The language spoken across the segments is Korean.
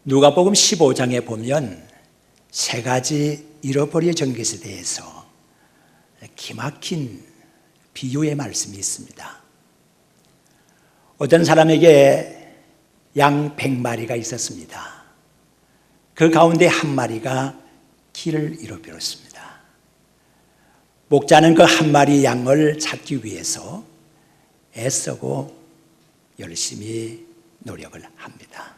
누가복음 15장에 보면 세 가지 잃어버려진 것에 대해서 기막힌 비유의 말씀이 있습니다. 어떤 사람에게 양 100마리가 있었습니다. 그 가운데 한 마리가 길을 잃어버렸습니다. 목자는 그 한 마리 양을 찾기 위해서 애쓰고 열심히 노력을 합니다.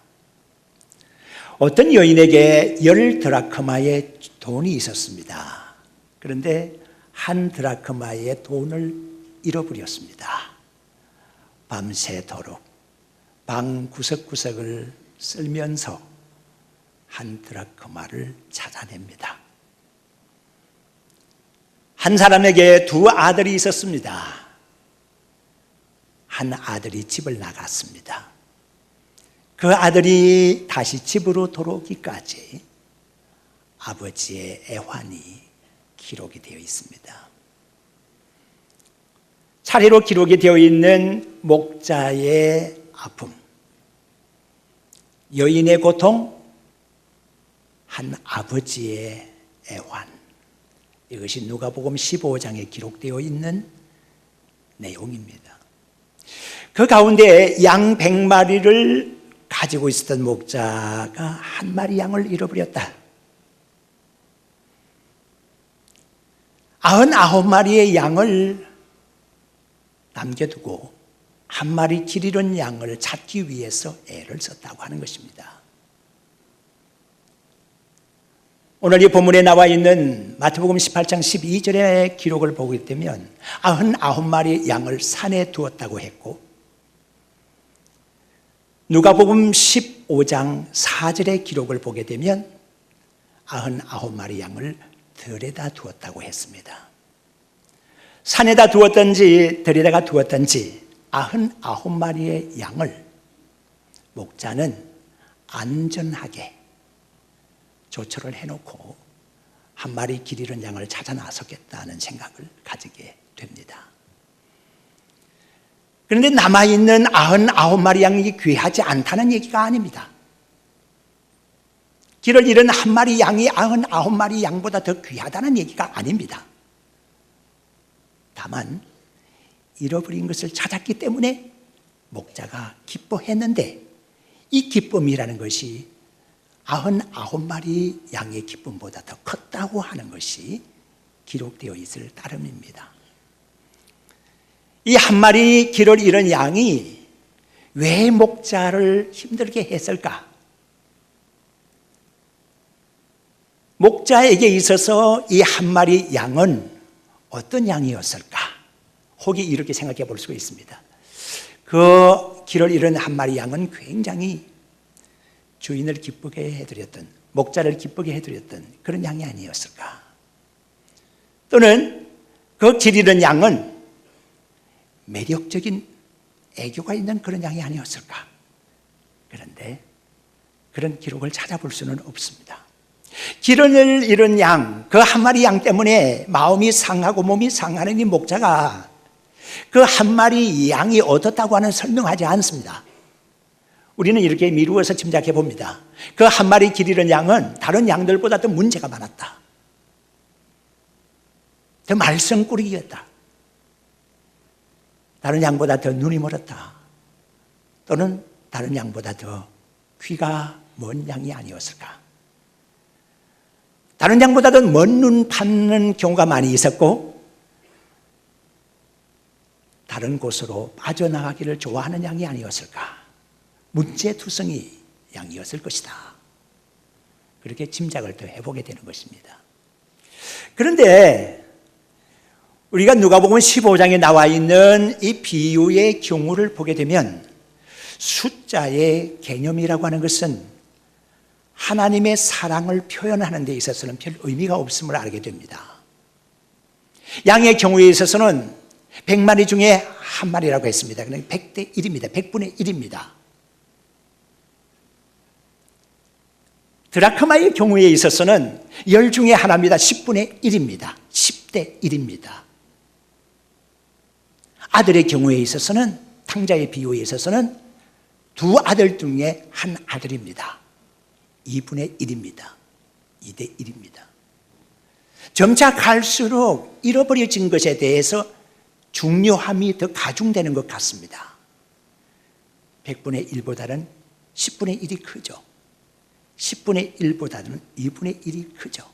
어떤 여인에게 10드라크마의 돈이 있었습니다. 그런데 한 드라크마의 돈을 잃어버렸습니다. 밤새도록 방 구석구석을 쓸면서 한 드라크마를 찾아냅니다. 한 사람에게 두 아들이 있었습니다. 한 아들이 집을 나갔습니다. 그 아들이 다시 집으로 돌아오기까지 아버지의 애환이 기록이 되어 있습니다. 차례로 기록이 되어 있는 목자의 아픔, 여인의 고통, 한 아버지의 애환, 이것이 누가복음 15장에 기록되어 있는 내용입니다. 그 가운데 양 100마리를 가지고 있었던 목자가 한 마리 양을 잃어버렸다. 99마리의 양을 남겨두고 한 마리 길 잃은 양을 찾기 위해서 애를 썼다고 하는 것입니다. 오늘 이 본문에 나와 있는 마태복음 18장 12절의 기록을 보게 되면 99마리 양을 산에 두었다고 했고, 누가복음 15장 4절의 기록을 보게 되면 99마리 양을 들에다 두었다고 했습니다. 산에다 두었든지 들에다가 두었든지 99마리의 양을 목자는 안전하게 조처를 해놓고 한 마리 길 잃은 양을 찾아 나서겠다는 생각을 가지게 됩니다. 그런데 남아있는 99마리 양이 귀하지 않다는 얘기가 아닙니다. 길을 잃은 한 마리 양이 99마리 양보다 더 귀하다는 얘기가 아닙니다. 다만 잃어버린 것을 찾았기 때문에 목자가 기뻐했는데, 이 기쁨이라는 것이 99마리 양의 기쁨보다 더 컸다고 하는 것이 기록되어 있을 따름입니다. 이 한 마리 길을 잃은 양이 왜 목자를 힘들게 했을까? 목자에게 있어서 이 한 마리 양은 어떤 양이었을까? 혹이 이렇게 생각해 볼 수가 있습니다. 그 길을 잃은 한 마리 양은 굉장히 주인을 기쁘게 해드렸던, 목자를 기쁘게 해드렸던 그런 양이 아니었을까? 또는 그 길 잃은 양은 매력적인 애교가 있는 그런 양이 아니었을까? 그런데 그런 기록을 찾아볼 수는 없습니다. 길을 잃은 양, 그 한 마리 양 때문에 마음이 상하고 몸이 상하는 이 목자가 그 한 마리 양이 어떻다고 하는 설명하지 않습니다. 우리는 이렇게 미루어서 짐작해 봅니다. 그 한 마리 길 잃은 양은 다른 양들보다 더 문제가 많았다. 더 말썽꾸러기였다. 다른 양보다 더 눈이 멀었다. 또는 다른 양보다 더 귀가 먼 양이 아니었을까? 다른 양보다 더 먼 눈 파는 경우가 많이 있었고, 다른 곳으로 빠져나가기를 좋아하는 양이 아니었을까? 문제투성이 양이었을 것이다. 그렇게 짐작을 더 해보게 되는 것입니다. 그런데 우리가 누가복음 15장에 나와 있는 이 비유의 경우를 보게 되면 숫자의 개념이라고 하는 것은 하나님의 사랑을 표현하는 데 있어서는 별 의미가 없음을 알게 됩니다. 양의 경우에 있어서는 100마리 중에 한 마리라고 했습니다. 그러니까 100대 1입니다. 100분의 1입니다. 드라크마의 경우에 있어서는 10 중에 하나입니다. 10분의 1입니다. 10대 1입니다. 아들의 경우에 있어서는, 탕자의 비유에 있어서는 두 아들 중에 한 아들입니다. 2분의 1입니다. 2대 1입니다. 점차 갈수록 잃어버려진 것에 대해서 중요함이 더 가중되는 것 같습니다. 100분의 1보다는 10분의 1이 크죠. 10분의 1보다는 2분의 1이 크죠.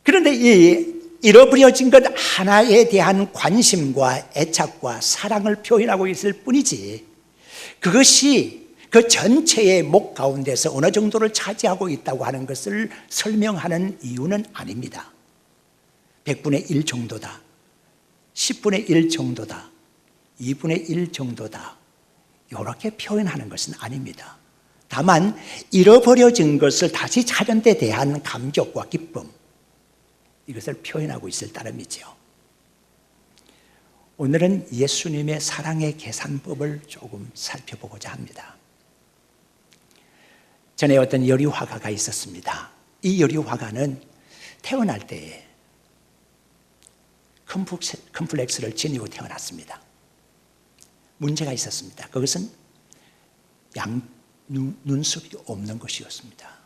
그런데 이 잃어버려진 것 하나에 대한 관심과 애착과 사랑을 표현하고 있을 뿐이지, 그것이 그 전체의 목 가운데서 어느 정도를 차지하고 있다고 하는 것을 설명하는 이유는 아닙니다. 100분의 1 정도다, 10분의 1 정도다, 2분의 1 정도다, 이렇게 표현하는 것은 아닙니다. 다만 잃어버려진 것을 다시 찾은 데 대한 감격과 기쁨, 이것을 표현하고 있을 따름이죠. 오늘은 예수님의 사랑의 계산법을 조금 살펴보고자 합니다. 전에 어떤 여류 화가가 있었습니다. 이 여류 화가는 태어날 때에 컴플렉스를 지니고 태어났습니다. 문제가 있었습니다. 그것은 눈썹이 없는 것이었습니다.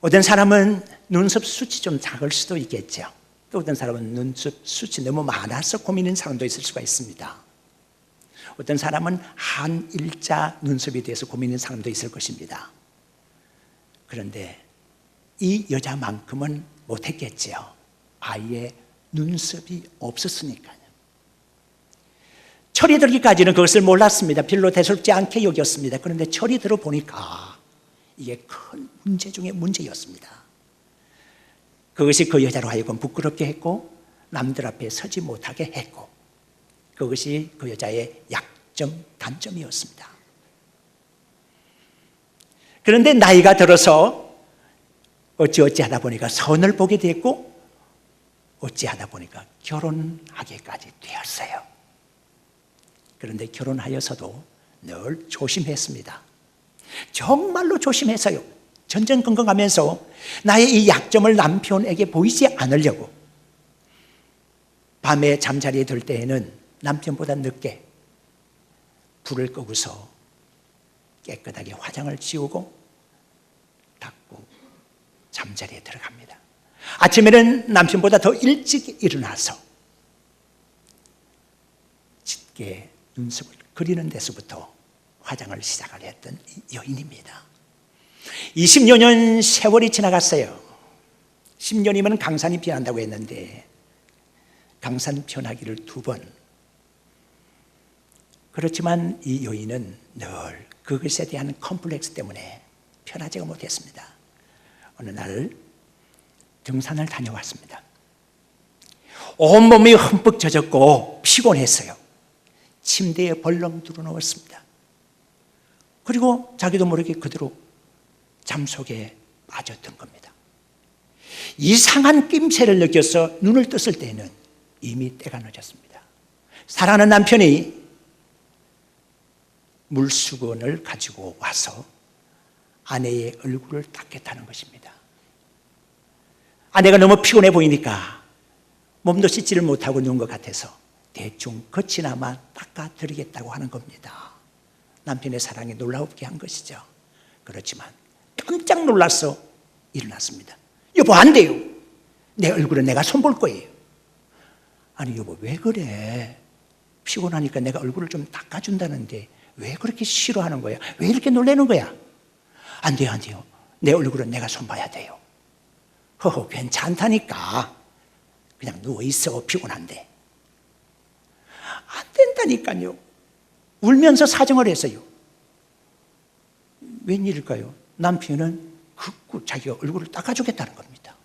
어떤 사람은 눈썹 숱이 좀 작을 수도 있겠죠. 또 어떤 사람은 눈썹 숱이 너무 많아서 고민인 사람도 있을 수가 있습니다. 어떤 사람은 한 일자 눈썹에 대해서 고민인 사람도 있을 것입니다. 그런데 이 여자만큼은 못했겠지요. 아예 눈썹이 없었으니까요. 철이 들기까지는 그것을 몰랐습니다. 별로 대수롭지 않게 여겼습니다. 그런데 철이 들어보니까 이게 큰 문제 중에 문제였습니다. 그것이 그 여자로 하여금 부끄럽게 했고 남들 앞에 서지 못하게 했고, 그것이 그 여자의 약점, 단점이었습니다. 그런데 나이가 들어서 어찌하다 보니까 선을 보게 됐고, 어찌하다 보니까 결혼하기까지 되었어요. 그런데 결혼하여서도 늘 조심했습니다. 정말로 조심해서요. 전전긍긍하면서 나의 이 약점을 남편에게 보이지 않으려고 밤에 잠자리에 들 때에는 남편보다 늦게 불을 끄고서 깨끗하게 화장을 지우고 닦고 잠자리에 들어갑니다. 아침에는 남편보다 더 일찍 일어나서 짙게 눈썹을 그리는 데서부터 화장을 시작을 했던 여인입니다. 20여 년 세월이 지나갔어요. 10년이면 강산이 변한다고 했는데 강산 변하기를 2번. 그렇지만 이 여인은 늘 그것에 대한 컴플렉스 때문에 편하지가 못했습니다. 어느 날 등산을 다녀왔습니다. 온몸이 흠뻑 젖었고 피곤했어요. 침대에 벌렁 들어 누웠습니다. 그리고 자기도 모르게 그대로 잠속에 빠졌던 겁니다. 이상한 낌새를 느껴서 눈을 떴을 때는 이미 때가 늦었습니다. 사랑하는 남편이 물수건을 가지고 와서 아내의 얼굴을 닦겠다는 것입니다. 아내가 너무 피곤해 보이니까 몸도 씻지를 못하고 누운 것 같아서 대충 겉이나마 닦아드리겠다고 하는 겁니다. 남편의 사랑이 놀라웠게 한 것이죠. 그렇지만 깜짝 놀라서 일어났습니다. 여보, 안 돼요. 내 얼굴은 내가 손볼 거예요. 아니 여보, 왜 그래? 피곤하니까 내가 얼굴을 좀 닦아준다는데 왜 그렇게 싫어하는 거야? 왜 이렇게 놀라는 거야? 안 돼요, 안 돼요. 내 얼굴은 내가 손봐야 돼요. 허허, 괜찮다니까. 그냥 누워있어, 피곤한데. 안 된다니까요. 울면서 사정을 했어요. 웬일일까요? 남편은 극구 자기가 얼굴을 닦아주겠다는 겁니다.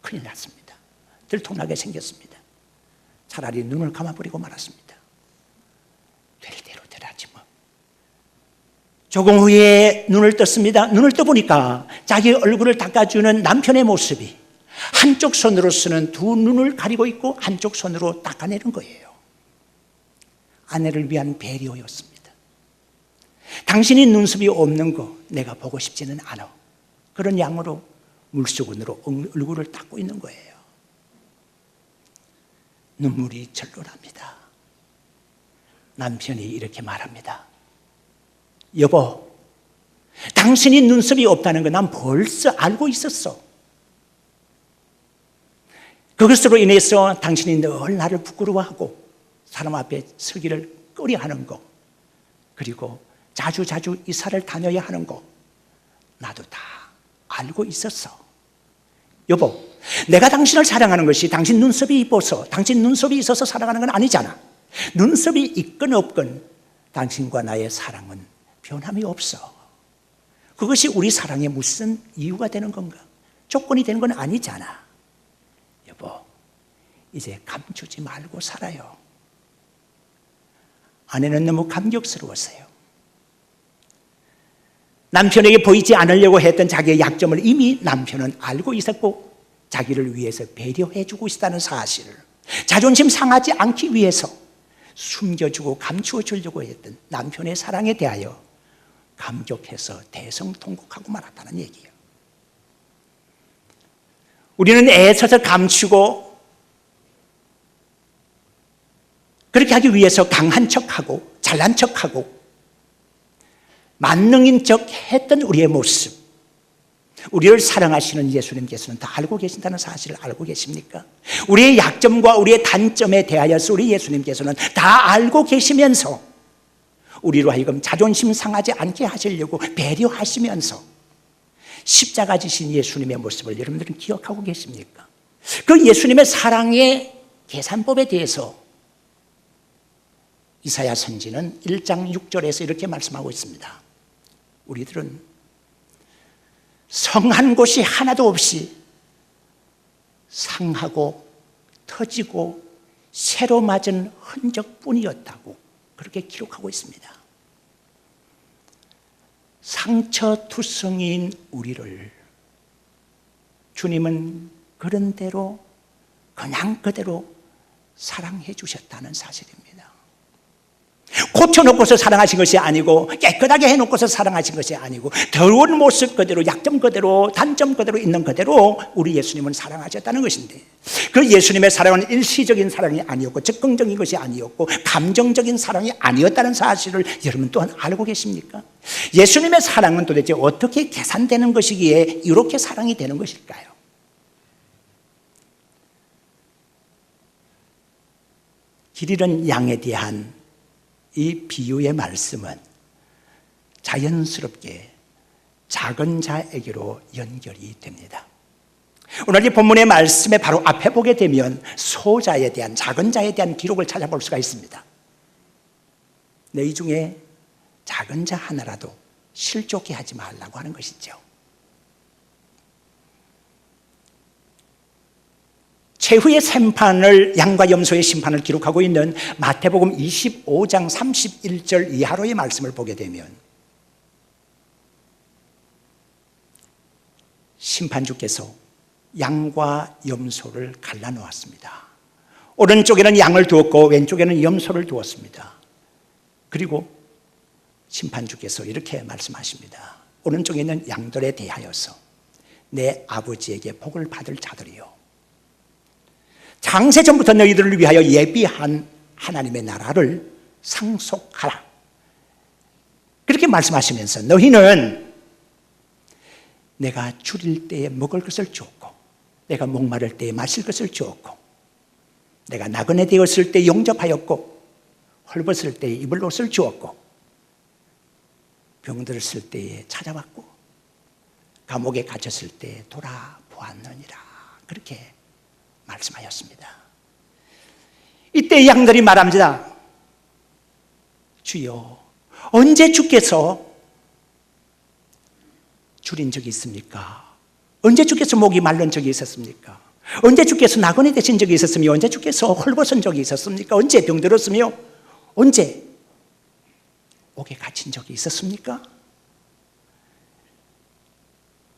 큰일 났습니다. 들통나게 생겼습니다. 차라리 눈을 감아버리고 말았습니다. 될 대로 되라지 뭐. 조금 후에 눈을 떴습니다. 눈을 떠보니까 자기 얼굴을 닦아주는 남편의 모습이 한쪽 손으로서는 두 눈을 가리고 있고 한쪽 손으로 닦아내는 거예요. 아내를 위한 배려였습니다. 당신이 눈썹이 없는 거 내가 보고 싶지는 않아. 그런 양으로 물수건으로 얼굴을 닦고 있는 거예요. 눈물이 절로 납니다. 남편이 이렇게 말합니다. 여보, 당신이 눈썹이 없다는 거 난 벌써 알고 있었어. 그것으로 인해서 당신이 늘 나를 부끄러워하고 사람 앞에 서기를 꺼려하는 거, 그리고 자주 이사를 다녀야 하는 거 나도 다 알고 있었어. 여보, 내가 당신을 사랑하는 것이 당신 눈썹이 이뻐서, 당신 눈썹이 있어서 사랑하는 건 아니잖아. 눈썹이 있건 없건 당신과 나의 사랑은 변함이 없어. 그것이 우리 사랑에 무슨 이유가 되는 건가? 조건이 되는 건 아니잖아. 여보, 이제 감추지 말고 살아요. 아내는 너무 감격스러웠어요. 남편에게 보이지 않으려고 했던 자기의 약점을 이미 남편은 알고 있었고 자기를 위해서 배려해 주고 있다는 사실을 자존심 상하지 않기 위해서 숨겨주고 감추어 주려고 했던 남편의 사랑에 대하여 감격해서 대성통곡하고 말았다는 얘기예요. 우리는 애써서 감추고 그렇게 하기 위해서 강한 척하고 잘난 척하고 만능인 척 했던 우리의 모습, 우리를 사랑하시는 예수님께서는 다 알고 계신다는 사실을 알고 계십니까? 우리의 약점과 우리의 단점에 대하여서 우리 예수님께서는 다 알고 계시면서 우리로 하여금 자존심 상하지 않게 하시려고 배려하시면서 십자가 지신 예수님의 모습을 여러분들은 기억하고 계십니까? 그 예수님의 사랑의 계산법에 대해서 이사야 선지는 1장 6절에서 이렇게 말씀하고 있습니다. 우리들은 성한 곳이 하나도 없이 상하고 터지고 새로 맞은 흔적뿐이었다고 그렇게 기록하고 있습니다. 상처투성이인 우리를 주님은 그런 대로 그냥 그대로 사랑해 주셨다는 사실입니다. 고쳐놓고서 사랑하신 것이 아니고 깨끗하게 해놓고서 사랑하신 것이 아니고 더러운 모습 그대로, 약점 그대로, 단점 그대로 있는 그대로 우리 예수님은 사랑하셨다는 것인데, 그 예수님의 사랑은 일시적인 사랑이 아니었고 즉흥적인 것이 아니었고 감정적인 사랑이 아니었다는 사실을 여러분 또한 알고 계십니까? 예수님의 사랑은 도대체 어떻게 계산되는 것이기에 이렇게 사랑이 되는 것일까요? 길 잃은 양에 대한 이 비유의 말씀은 자연스럽게 작은 자에게로 연결이 됩니다. 오늘 이 본문의 말씀의 바로 앞에 보게 되면 소자에 대한, 작은 자에 대한 기록을 찾아볼 수가 있습니다. 너희 중에 작은 자 하나라도 실족해 하지 말라고 하는 것이죠. 최후의 심판을, 양과 염소의 심판을 기록하고 있는 마태복음 25장 31절 이하로의 말씀을 보게 되면 심판주께서 양과 염소를 갈라놓았습니다. 오른쪽에는 양을 두었고 왼쪽에는 염소를 두었습니다. 그리고 심판주께서 이렇게 말씀하십니다. 오른쪽에 있는 양들에 대하여서 내 아버지에게 복을 받을 자들이요, 창세전부터 너희들을 위하여 예비한 하나님의 나라를 상속하라. 그렇게 말씀하시면서 너희는 내가 줄일 때에 먹을 것을 주었고, 내가 목마를 때에 마실 것을 주었고, 내가 나그네 되었을 때 용접하였고, 헐벗을 때에 입을 옷을 주었고, 병들었을 때에 찾아왔고, 감옥에 갇혔을 때에 돌아보았느니라. 그렇게 말씀하였습니다. 이때 양들이 말합니다. 주여, 언제 주께서 줄인 적이 있습니까? 언제 주께서 목이 마른 적이 있었습니까? 언제 주께서 나그네 되신 적이 있었으며 언제 주께서 헐벗은 적이 있었습니까? 언제 병들었으며 언제 옥에 갇힌 적이 있었습니까?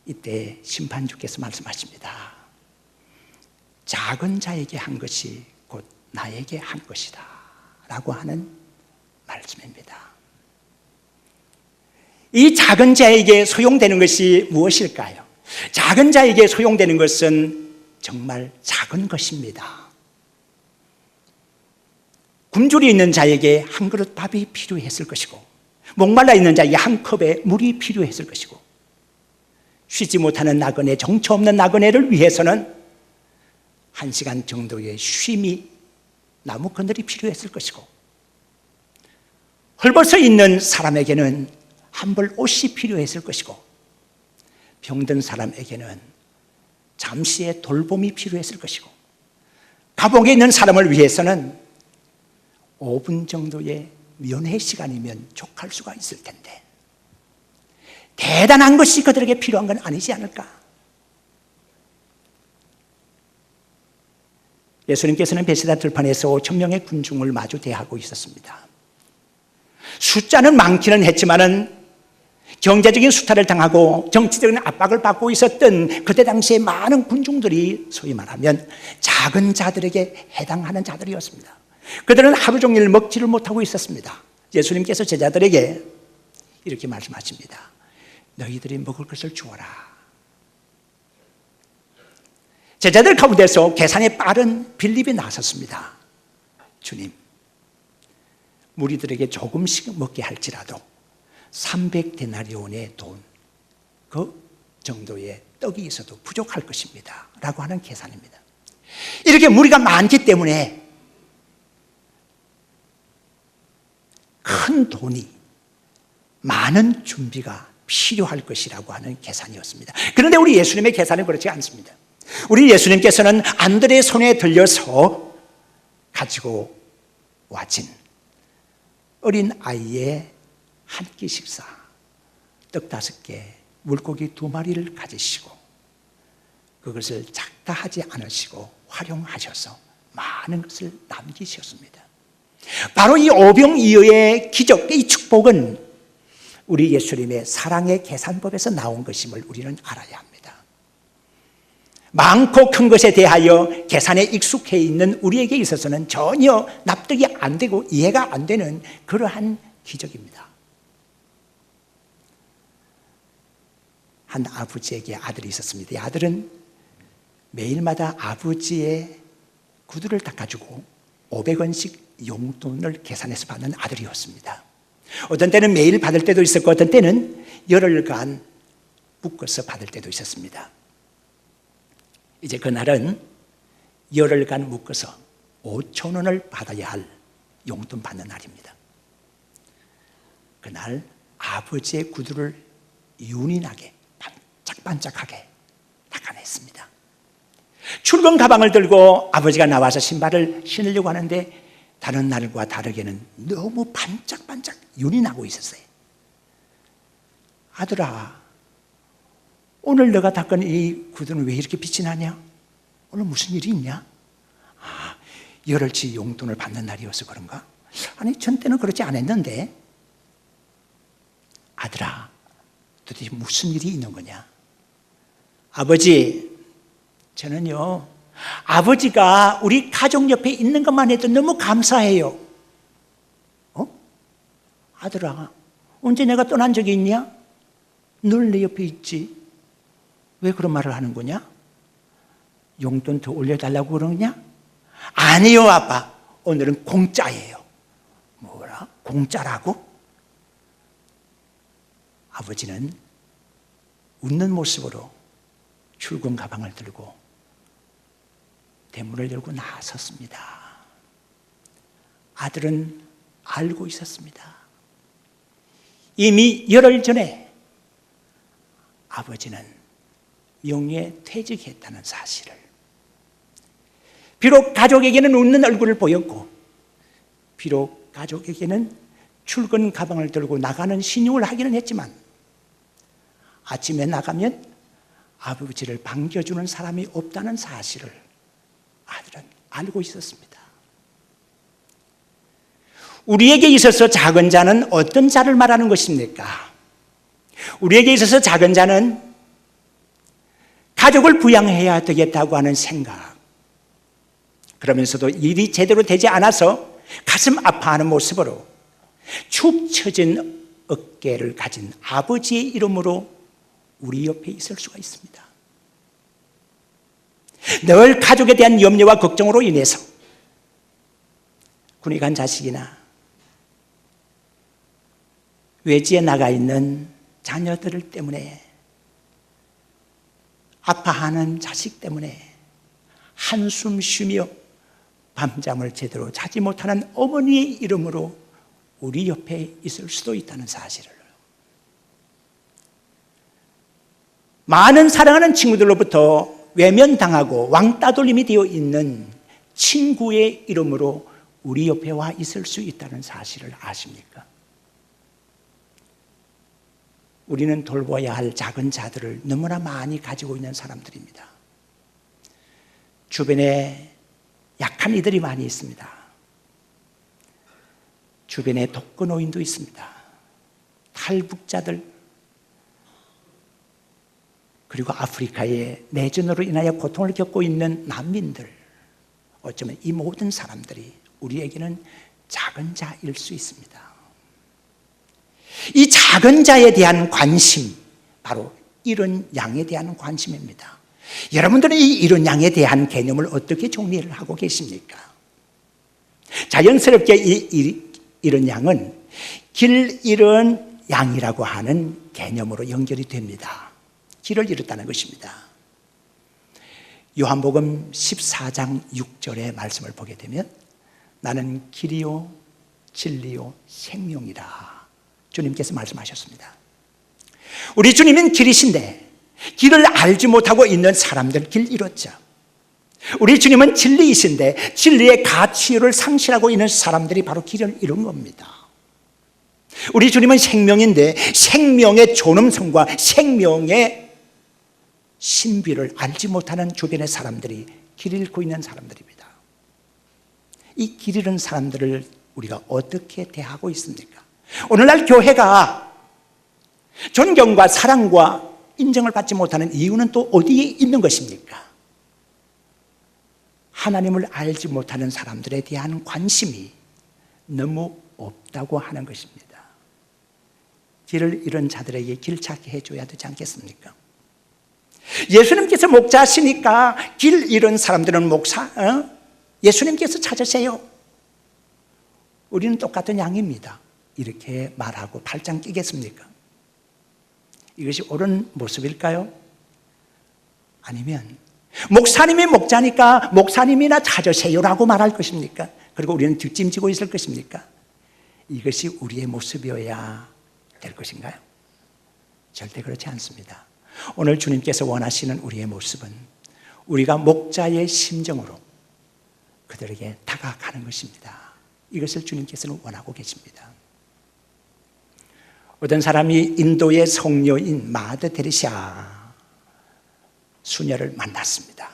이때 심판주께서 말씀하십니다. 작은 자에게 한 것이 곧 나에게 한 것이다 라고 하는 말씀입니다. 이 작은 자에게 소용되는 것이 무엇일까요? 작은 자에게 소용되는 것은 정말 작은 것입니다. 굶주려 있는 자에게 한 그릇 밥이 필요했을 것이고, 목말라 있는 자에게 한 컵의 물이 필요했을 것이고, 쉬지 못하는 나그네, 정처 없는 나그네를 위해서는 1시간 정도의 쉼이, 나무 그늘이 필요했을 것이고, 헐벗어 있는 사람에게는 한 벌 옷이 필요했을 것이고, 병든 사람에게는 잠시의 돌봄이 필요했을 것이고, 감옥에 있는 사람을 위해서는 5분 정도의 면회 시간이면 족할 수가 있을 텐데, 대단한 것이 그들에게 필요한 건 아니지 않을까? 예수님께서는 베세다 들판에서 5,000명의 군중을 마주 대하고 있었습니다. 숫자는 많기는 했지만은 경제적인 수탈을 당하고 정치적인 압박을 받고 있었던 그때 당시에 많은 군중들이 소위 말하면 작은 자들에게 해당하는 자들이었습니다. 그들은 하루 종일 먹지를 못하고 있었습니다. 예수님께서 제자들에게 이렇게 말씀하십니다. 너희들이 먹을 것을 주어라. 제자들 가운데서 계산에 빠른 빌립이 나섰습니다. 주님, 무리들에게 조금씩 먹게 할지라도 300데나리온의 돈, 그 정도의 떡이 있어도 부족할 것입니다 라고 하는 계산입니다. 이렇게 무리가 많기 때문에 큰 돈이, 많은 준비가 필요할 것이라고 하는 계산이었습니다. 그런데 우리 예수님의 계산은 그렇지 않습니다. 우리 예수님께서는 안드레의 손에 들려서 가지고 와진 어린 아이의 한 끼 식사, 떡 5개, 물고기 2마리를 가지시고 그것을 작다 하지 않으시고 활용하셔서 많은 것을 남기셨습니다. 바로 이 오병이어의 기적, 이 축복은 우리 예수님의 사랑의 계산법에서 나온 것임을 우리는 알아야 합니다. 많고 큰 것에 대하여 계산에 익숙해 있는 우리에게 있어서는 전혀 납득이 안 되고 이해가 안 되는 그러한 기적입니다. 한 아버지에게 아들이 있었습니다. 이 아들은 매일마다 아버지의 구두를 닦아주고 500원씩 용돈을 계산해서 받는 아들이었습니다. 어떤 때는 매일 받을 때도 있었고 어떤 때는 열흘간 묶어서 받을 때도 있었습니다. 이제 그날은 열흘간 묶어서 5,000원을 받아야 할 용돈 받는 날입니다. 그날 아버지의 구두를 윤이 나게 반짝반짝하게 닦아냈습니다. 출근 가방을 들고 아버지가 나와서 신발을 신으려고 하는데 다른 날과 다르게는 너무 반짝반짝 윤이 나고 있었어요. 아들아, 오늘 너가 닦은 이 구두는 왜 이렇게 빛이 나냐? 오늘 무슨 일이 있냐? 아, 열흘치 용돈을 받는 날이어서 그런가? 아니, 전 때는 그렇지 않았는데. 아들아, 도대체 무슨 일이 있는 거냐? 아버지, 저는요, 아버지가 우리 가족 옆에 있는 것만 해도 너무 감사해요. 아들아, 언제 내가 떠난 적이 있냐? 늘 내 옆에 있지. 왜 그런 말을 하는 거냐? 용돈 더 올려달라고 그러냐? 아니요, 아빠. 오늘은 공짜예요. 뭐라? 공짜라고? 아버지는 웃는 모습으로 출근 가방을 들고 대문을 열고 나섰습니다. 아들은 알고 있었습니다. 이미 열흘 전에 아버지는 명예에 퇴직했다는 사실을. 비록 가족에게는 웃는 얼굴을 보였고 비록 가족에게는 출근 가방을 들고 나가는 신용을 하기는 했지만 아침에 나가면 아버지를 반겨주는 사람이 없다는 사실을 아들은 알고 있었습니다. 우리에게 있어서 작은 자는 어떤 자를 말하는 것입니까? 우리에게 있어서 작은 자는 가족을 부양해야 되겠다고 하는 생각, 그러면서도 일이 제대로 되지 않아서 가슴 아파하는 모습으로 축 처진 어깨를 가진 아버지의 이름으로 우리 옆에 있을 수가 있습니다. 늘 가족에 대한 염려와 걱정으로 인해서 군에 간 자식이나 외지에 나가 있는 자녀들 때문에, 아파하는 자식 때문에 한숨 쉬며 밤잠을 제대로 자지 못하는 어머니의 이름으로 우리 옆에 있을 수도 있다는 사실을, 많은 사랑하는 친구들로부터 외면당하고 왕따돌림이 되어 있는 친구의 이름으로 우리 옆에 와 있을 수 있다는 사실을 아십니까? 우리는 돌봐야 할 작은 자들을 너무나 많이 가지고 있는 사람들입니다. 주변에 약한 이들이 많이 있습니다. 주변에 독거노인도 있습니다. 탈북자들, 그리고 아프리카의 내전으로 인하여 고통을 겪고 있는 난민들, 어쩌면 이 모든 사람들이 우리에게는 작은 자일 수 있습니다. 이 작은 자에 대한 관심, 바로 이런 양에 대한 관심입니다. 여러분들은 이 이런 양에 대한 개념을 어떻게 정리를 하고 계십니까? 자연스럽게 이런 양은 길 잃은 양이라고 하는 개념으로 연결이 됩니다. 길을 잃었다는 것입니다. 요한복음 14장 6절의 말씀을 보게 되면 나는 길이요 진리요 생명이라 주님께서 말씀하셨습니다. 우리 주님은 길이신데 길을 알지 못하고 있는 사람들 길 잃었죠. 우리 주님은 진리이신데 진리의 가치를 상실하고 있는 사람들이 바로 길을 잃은 겁니다. 우리 주님은 생명인데 생명의 존엄성과 생명의 신비를 알지 못하는 주변의 사람들이 길 잃고 있는 사람들입니다. 이 길 잃은 사람들을 우리가 어떻게 대하고 있습니까? 오늘날 교회가 존경과 사랑과 인정을 받지 못하는 이유는 또 어디에 있는 것입니까? 하나님을 알지 못하는 사람들에 대한 관심이 너무 없다고 하는 것입니다. 길을 잃은 자들에게 길 찾게 해줘야 되지 않겠습니까? 예수님께서 목자시니까 길 잃은 사람들은 예수님께서 찾으세요. 우리는 똑같은 양입니다. 이렇게 말하고 팔짱 끼겠습니까? 이것이 옳은 모습일까요? 아니면 목사님이 목자니까 목사님이나 찾으세요라고 말할 것입니까? 그리고 우리는 뒷짐지고 있을 것입니까? 이것이 우리의 모습이어야 될 것인가요? 절대 그렇지 않습니다. 오늘 주님께서 원하시는 우리의 모습은 우리가 목자의 심정으로 그들에게 다가가는 것입니다. 이것을 주님께서는 원하고 계십니다. 어떤 사람이 인도의 성녀인 마더 테레사 수녀를 만났습니다.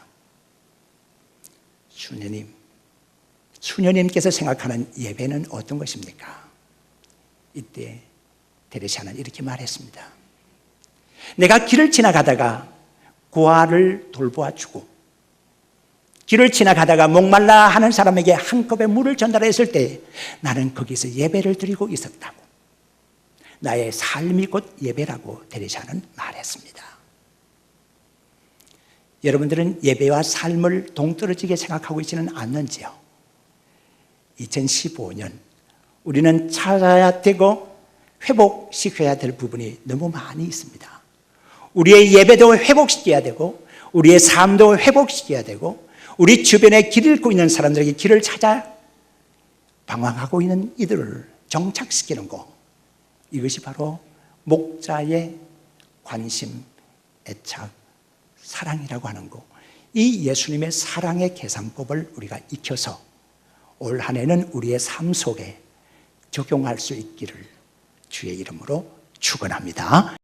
수녀님께서 생각하는 예배는 어떤 것입니까? 이때 테레사는 이렇게 말했습니다. 내가 길을 지나가다가 고아를 돌보아주고 길을 지나가다가 목말라 하는 사람에게 한 컵의 물을 전달했을 때 나는 거기서 예배를 드리고 있었다고. 나의 삶이 곧 예배라고 테레사는 말했습니다. 여러분들은 예배와 삶을 동떨어지게 생각하고 있지는 않는지요? 2015년 우리는 찾아야 되고 회복시켜야 될 부분이 너무 많이 있습니다. 우리의 예배도 회복시켜야 되고 우리의 삶도 회복시켜야 되고 우리 주변에 길 잃고 있는 사람들에게 길을 찾아 방황하고 있는 이들을 정착시키는 것, 이것이 바로 목자의 관심, 애착, 사랑이라고 하는 것. 이 예수님의 사랑의 계산법을 우리가 익혀서 올 한 해는 우리의 삶 속에 적용할 수 있기를 주의 이름으로 축원합니다.